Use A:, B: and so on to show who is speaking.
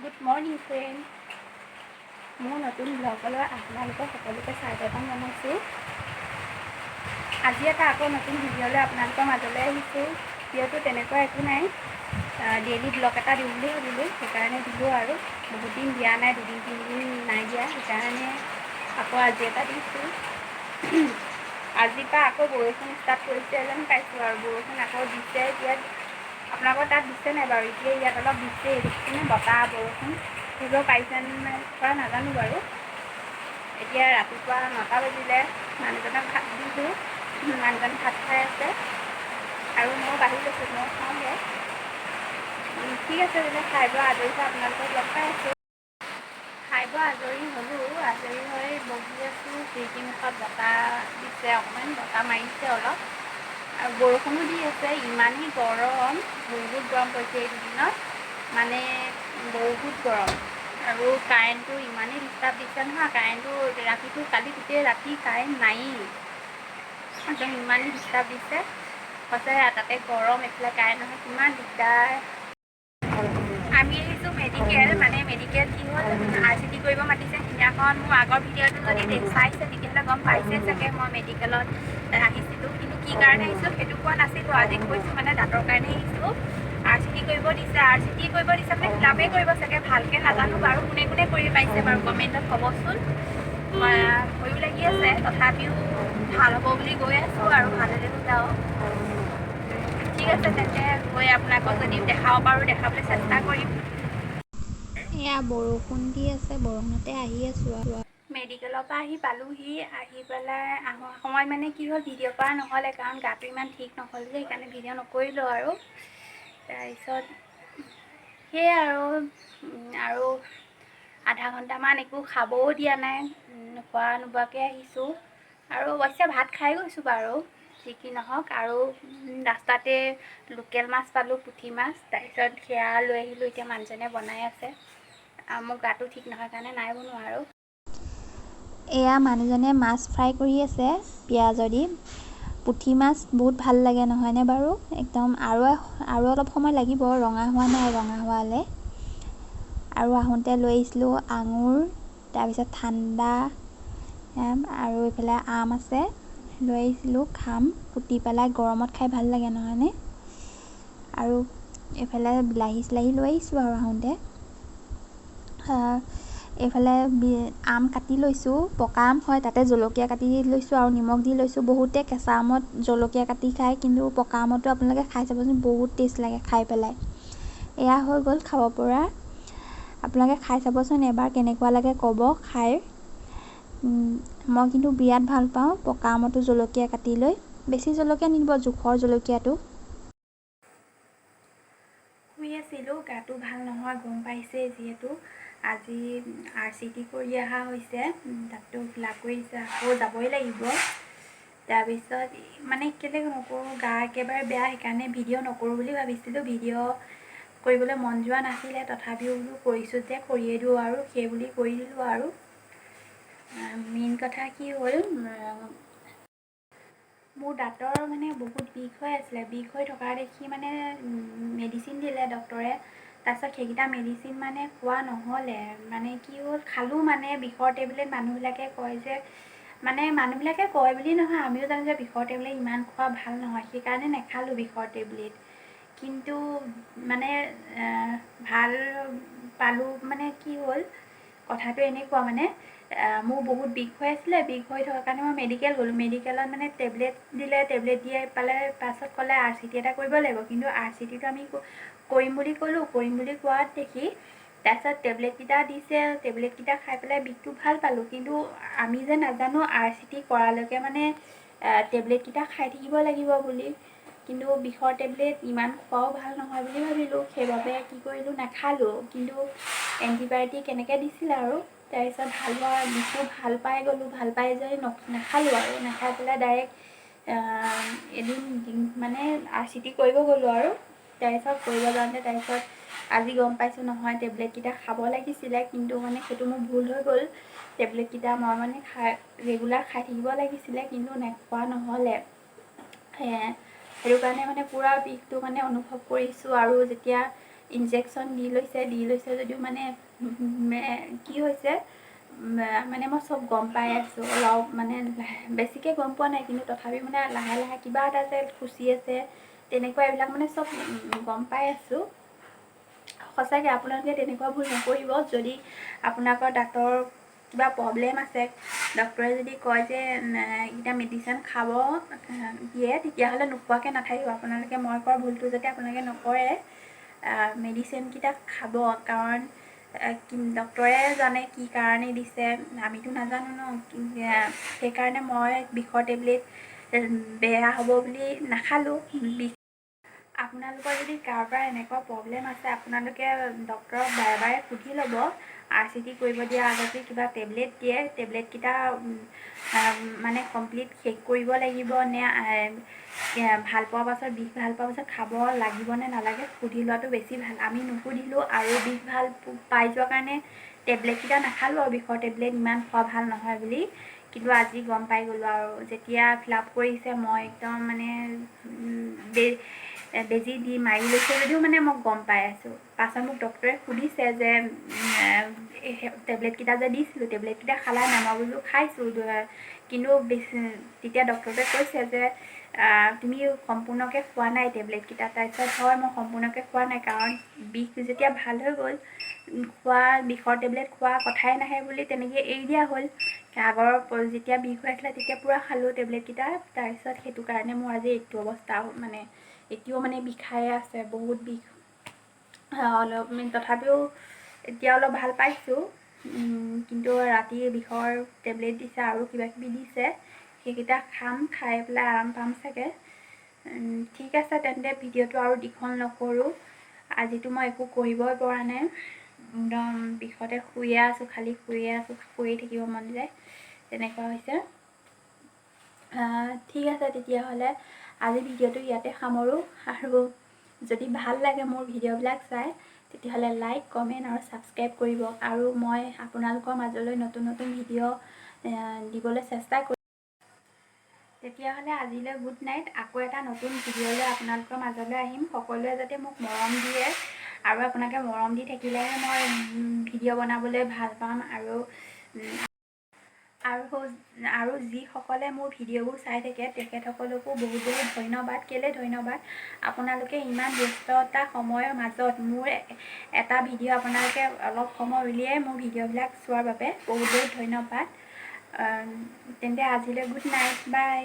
A: Good morning friend, মোৰ নতুন ব্লগলৈ আপোনালোকক সকলোকে স্বাগতম জনাইছোঁ। আজি এটা আকৌ নতুন ভিডিঅ'লৈ আপোনালোকৰ মাজলৈ আহিছোঁ। ভিডিঅ'টো তেনেকুৱা একো নাই, ডেইলি ব্লগ এটা দিম বুলি ভাবিলোঁ, সেইকাৰণে দিলোঁ আৰু। বহুত দিন দিয়া নাই, দুদিন তিনিদিন নাই দিয়া, সেইকাৰণে আকৌ আজি এটা দিছোঁ। আজিৰ পৰা আকৌ বৰষুণ ষ্টাৰ্ট কৰিছে যেন পাইছোঁ আৰু বৰষুণ আকৌ দিছে। এতিয়া আপোনালোকৰ তাত দিছে নাই বাৰু? এতিয়া ইয়াত অলপ দিছে, দেখিছেনে? বতাহ বৰষুণ ধৰিব পাৰিছে নাই পৰা নাজানো বাৰু। এতিয়া ৰাতিপুৱা 9টা বাজিলে, মানুহজনক ভাত দিছোঁ, মানুহজন ভাত খাই আছে আৰু মই বাঢ়ি লৈছোঁ, মই খাওঁগৈ। ঠিক আছে, তেতিয়া খাই বৈ আজৰি হৈ আপোনালোকক লগ পাই আছোঁ। খাই বৈ আজৰি হ'লোঁ, আজৰি হৈ বহি আছোঁ। খিৰিকীমুখত বতাহ দিছে, অকণমান বতাহ মাৰিছে অলপ আৰু বৰষুণো দি আছে। ইমানেই গৰম, বহুত গৰম পৰিছে এই দুদিনত, মানে বহুত গৰম। আৰু কাৰেণ্টটো ইমানেই ডিষ্টাৰ্ব দিছে নহয়, কাৰেণ্টটো ৰাতিটো কালি গোটেই ৰাতি কাৰেণ্ট নায়েই, একদম ইমানেই ডিষ্টাৰ্ব দিছে সঁচাই। তাতে গৰম, এইফালে কাৰেণ্ট নহয়, কিমান দিগদাৰ। আমি আহিছোঁ মেডিকেল, মানে মেডিকেল কি হ'ল, RCT কৰিব মাতিছে সিদিনাখন। মোৰ আগৰ ভিডিঅ'টো যদি চাইছে তেতিয়াহ'লে গম পাইছে চাগে মই মেডিকেলত আহিছিলোঁ, কিন্তু কি কাৰণে আহিছোঁ সেইটো কোৱা নাছিলোঁ। আজি কৈছোঁ মানে দাঁতৰ কাৰণে আহিছোঁ। RCT কৰিব দিছে, RCT কৰিব দিছে মানে ফিলাপেই কৰিব চাগে, ভালকৈ নাজানো বাৰু। কোনে কোনে কৰি পাইছে বাৰু কমেণ্টত ক'বচোন। ভয়ো লাগি আছে, তথাপিও ভাল হ'ব বুলি গৈ আছোঁ আৰু ভাল হ'লেও যাওঁ। ঠিক আছে, তেন্তে গৈ আপোনালোকক যদি দেখাব পাৰোঁ দেখাবলৈ চেষ্টা কৰিম। এয়া বৰষুণ দি আছে, বৰষুণতে আহি আছোঁ আৰু। মেডিকেলৰ পৰা আহি পালোঁহি, আহি পেলাই আহোঁ সময়ত মানে কি হ'ল, ভিডিঅ' কৰা নহ'লে, কাৰণ গাটো ইমান ঠিক নহ'ল যে, সেইকাৰণে ভিডিঅ' নকৰিলোঁ আৰু। তাৰপিছত সেয়াই আৰু আধা ঘণ্টামান একো খাবও দিয়া নাই, খোৱা নোবোৱাকৈ আহিছোঁ। আৰু অৱশ্যে ভাত খাই গৈছোঁ বাৰু, যি কি নহওক। আৰু ৰাস্তাতে লোকেল মাছ পালোঁ, পুঠি মাছ, তাৰপিছত সেয়া লৈ আহিলোঁ। এতিয়া মানুহজনে বনাই আছে, মোৰ গাটো ঠিক নহয় কাৰণে নাই বনোৱা আৰু। এয়া মানুহজনে মাছ ফ্ৰাই কৰি আছে পিঁয়াজৰ দি। পুঠি মাছ বহুত ভাল লাগে নহয়নে বাৰু? একদম আৰু অলপ সময় লাগিব, ৰঙা হোৱা নাই, ৰঙা হোৱালৈ। আৰু আহোঁতে লৈ আহিছিলোঁ আঙুৰ, তাৰপিছত ঠাণ্ডা, আৰু এইফালে আম আছে, লৈ আহিছিলোঁ। খাম কুটি পেলাই, গৰমত খাই ভাল লাগে নহয়নে? আৰু এইফালে বিলাহী চিলাহী লৈ আহিছোঁ আৰু আহোঁতে। এইফালে আম কাটি লৈছোঁ, পকা আম হয়, তাতে জলকীয়া কাটি লৈছোঁ আৰু নিমখ দি লৈছোঁ। বহুতে কেঁচা আমত জলকীয়া কাটি খায়, কিন্তু পকা আমতো আপোনালোকে খাই চাবচোন, বহুত টেষ্ট লাগে খাই পেলাই। এয়া হৈ গ'ল খাব পৰা, আপোনালোকে খাই চাবচোন এবাৰ, কেনেকুৱা লাগে ক'ব খাই। মই কিন্তু বিৰাট ভাল পাওঁ পকা আমতো জলকীয়া কাটি লৈ। বেছি জলকীয়া নিদিব, জোখৰ জলকীয়াটো। শুই আছিলোঁ, গাটো ভাল নহয় গম পাইছে, যিহেতু আজি RCT কৰি অহা হৈছে, তাতো ফিলাপ কৰিছে, আকৌ যাবই লাগিব। তাৰপিছত মানে কেলৈ নকৰোঁ, গা একেবাৰে বেয়া, সেইকাৰণে ভিডিঅ' নকৰোঁ বুলি ভাবিছিলোঁ। ভিডিঅ' কৰিবলৈ মন যোৱা নাছিলে, তথাপিও বোলো কৰিছোঁ যে কৰিয়ে দিওঁ আৰু, সেই বুলি কৰি দিলোঁ আৰু। মেইন কথা কি হ'ল, মোৰ দাঁতৰ মানে বহুত বিষ হৈ আছিলে, বিষ হৈ থকা দেখি মানে মেডিচিন দিলে ডক্তৰে। তাৰপিছত সেইকেইটা মেডিচিন মানে খোৱা নহ'লে, মানে কি হ'ল, খালোঁ মানে বিষৰ টেবলেট। মানুহবিলাকে কয় যে, মানে মানুহবিলাকে কয় বুলি নহয়, আমিও জানো যে বিষৰ টেবলেট ইমান খোৱা ভাল নহয়, সেইকাৰণে নেখালোঁ বিষৰ টেবলেট। কিন্তু মানে ভাল পালোঁ, মানে কি হ'ল কথাটো এনেকুৱা, মানে মোৰ বহুত বিষ হৈ আছিলে, বিষ হৈ থকাৰ কাৰণে মই মেডিকেল গ'লোঁ। মেডিকেলত মানে টেবলেট দিলে, টেবলেট দিয়ে পেলাই পাছত ক'লে RCT এটা কৰিব লাগিব। কিন্তু RCTটো আমি কৰিম বুলি ক'লোঁ, কৰিম বুলি কোৱাত দেখি তাৰপিছত টেবলেটকেইটা দিছে, টেবলেটকেইটা খাই পেলাই বিষটো ভাল পালোঁ। কিন্তু আমি যে নাজানো RCT কৰালৈকে মানে টেবলেটকেইটা খাই থাকিব লাগিব বুলি। কিন্তু বিষৰ টেবলেট ইমান খোৱাও ভাল নহয় বুলি ভাবিলোঁ, সেইবাবে কি কৰিলোঁ, নাখালোঁ। কিন্তু এণ্টিবায়'টিক এনেকৈ দিছিলে আৰু, তাৰপিছত ভাল হোৱা, বিষটো ভাল পাই গ'লোঁ। ভাল পাই যাই নাখালোঁ আৰু, নাখাই পেলাই ডাইৰেক্ট এদিন মানে RCT কৰিব গ'লোঁ আৰু। তাৰপিছত কৰিব যাওঁতে, তাৰপিছত আজি গম পাইছোঁ নহয়, টেবলেটকেইটা খাব লাগিছিলে, কিন্তু মানে সেইটো মোৰ ভুল হৈ গ'ল। টেবলেটকেইটা মই মানে ৰেগুলাৰ খাই থাকিব লাগিছিলে, কিন্তু নোখোৱা নহ'লে। সেইটো কাৰণে মানে পুৰা বিষটো মানে অনুভৱ কৰিছোঁ। আৰু যেতিয়া ইনজেকশ্যন দি লৈছে যদিও মানে কি হৈছে মানে মই চব গম পাই আছোঁ। অলপ মানে বেছিকৈ গম পোৱা নাই, কিন্তু তথাপি মানে লাহে লাহে কিবা এটা যে খুচি আছে তেনেকুৱা এইবিলাক মানে চব গম পাই আছোঁ। সঁচাকৈ আপোনালোকে তেনেকুৱা ভুল নকৰিব। যদি আপোনালোকৰ দাঁতৰ কিবা প্ৰব্লেম আছে, ডক্টৰে যদি কয় যে এইকেইটা মেডিচিন খাব দিয়ে, তেতিয়াহ'লে নোখোৱাকৈ নাথাকিব। আপোনালোকে মই কৰা ভুলটো যাতে আপোনালোকে নকৰে, মেডিচিনকেইটা খাব। কাৰণ ডক্টৰে জানে কি কাৰণে দিছে, আমিতো নাজানো ন। সেইকাৰণে মই বিষৰ টেবলেট বেয়া হ'ব বুলি নাখালোঁ। আপোনালোকৰ যদি কাৰোবাৰ এনেকুৱা প্ৰব্লেম আছে, আপোনালোকে ডক্টৰক বাৰে বাৰে সুধি ল'ব। RCT কৰিব দিয়া আগতে কিবা টেবলেট দিয়ে, টেবলেটকেইটা মানে কমপ্লিট শেষ কৰিব লাগিব নে ভাল পোৱাৰ পাছত বিষ ভাল পোৱাৰ পাছত খাব লাগিব নে নালাগে, সুধি লোৱাটো বেছি ভাল। আমি নুসুধিলোঁ আৰু বিষ ভাল পাই যোৱাৰ কাৰণে টেবলেটকেইটা নাখালোঁ আৰু বিষৰ টেবলেট ইমান খোৱা ভাল নহয় বুলি। কিন্তু আজি গম পাই গ'লোঁ আৰু যেতিয়া ফিল-আপ কৰিছে, মই একদম মানে বেজি দি মাৰি লৈছে যদিও মানে মই গম পাই আছোঁ। পাছত মোক ডক্টৰে সুধিছে যে টেবলেটকেইটা যে দিছিলোঁ, টেবলেটকেইটা খালা নাই? মই বোলো খাইছোঁ, কিন্তু তেতিয়া ডক্টৰে কৈছে যে তুমি সম্পূৰ্ণকৈ খোৱা নাই টেবলেটকেইটা। তাৰপিছত হয়, মই সম্পূৰ্ণকৈ খোৱা নাই, কাৰণ বিষ যেতিয়া ভাল হৈ গ'ল, বিষৰ টেবলেট খোৱা কথাই নাহে বুলি তেনেকৈ এৰি দিয়া হ'ল। আগৰ যেতিয়া বিষ হৈ আছিলে তেতিয়া পূৰা খালোঁ টেবলেটকেইটা। তাৰপিছত সেইটো কাৰণে মোৰ আজি এইটো অৱস্থা, মানে এতিয়াও মানে বিষায়ে আছে, বহুত বিষ। অলপ তথাপিও এতিয়া অলপ ভাল পাইছোঁ। কিন্তু ৰাতি বিষৰ টেবলেট দিছে আৰু কিবাকিবি দিছে, সেইকেইটা খাম, খাই পেলাই আৰাম পাম চাগে। ঠিক আছে তেন্তে, ভিডিঅ'টো আৰু দীঘল নকৰোঁ। আজিতো মই একো কৰিবই পৰা নাই, একদম বিষতে শুয়ে আছোঁ, খালি শুয়ে আছোঁ, শুয়ে থাকিব মন যায়, তেনেকুৱা হৈছে। ঠিক আছে তেতিয়াহ'লে আজি ভিডিঅ'টো ইয়াতে সামৰোঁ। আৰু যদি ভাল লাগে মোৰ ভিডিঅ'বিলাক চাই, তেতিয়াহ'লে লাইক, কমেণ্ট আৰু ছাবস্ক্ৰাইব কৰিব। আৰু মই আপোনালোকৰ মাজলৈ নতুন নতুন ভিডিঅ' দিবলৈ চেষ্টা কৰিম। তেতিয়াহ'লে আজিলৈ গুড নাইট। আকৌ এটা নতুন ভিডিঅ'লৈ আপোনালোকৰ মাজলৈ আহিম। সকলোৱে যাতে মোক মৰম দিয়ে, আৰু আপোনালোকে মৰম দি থাকিলেহে মই ভিডিঅ' বনাবলৈ ভাল পাম। আৰু যিসকলে মোৰ ভিডিঅ'বোৰ চাই থাকে, তেখেতসকলকো বহুত বহুত ধন্যবাদ। কেলৈ ধন্যবাদ? আপোনালোকে ইমান ব্যস্ততা সময়ৰ মাজত মোৰ এটা ভিডিঅ' আপোনালোকে অলপ সময় উলিয়াই মোৰ ভিডিঅ'বিলাক চোৱাৰ বাবে বহুত বহুত ধন্যবাদ। তেন্তে আজিলৈ গুড নাইট, বাই।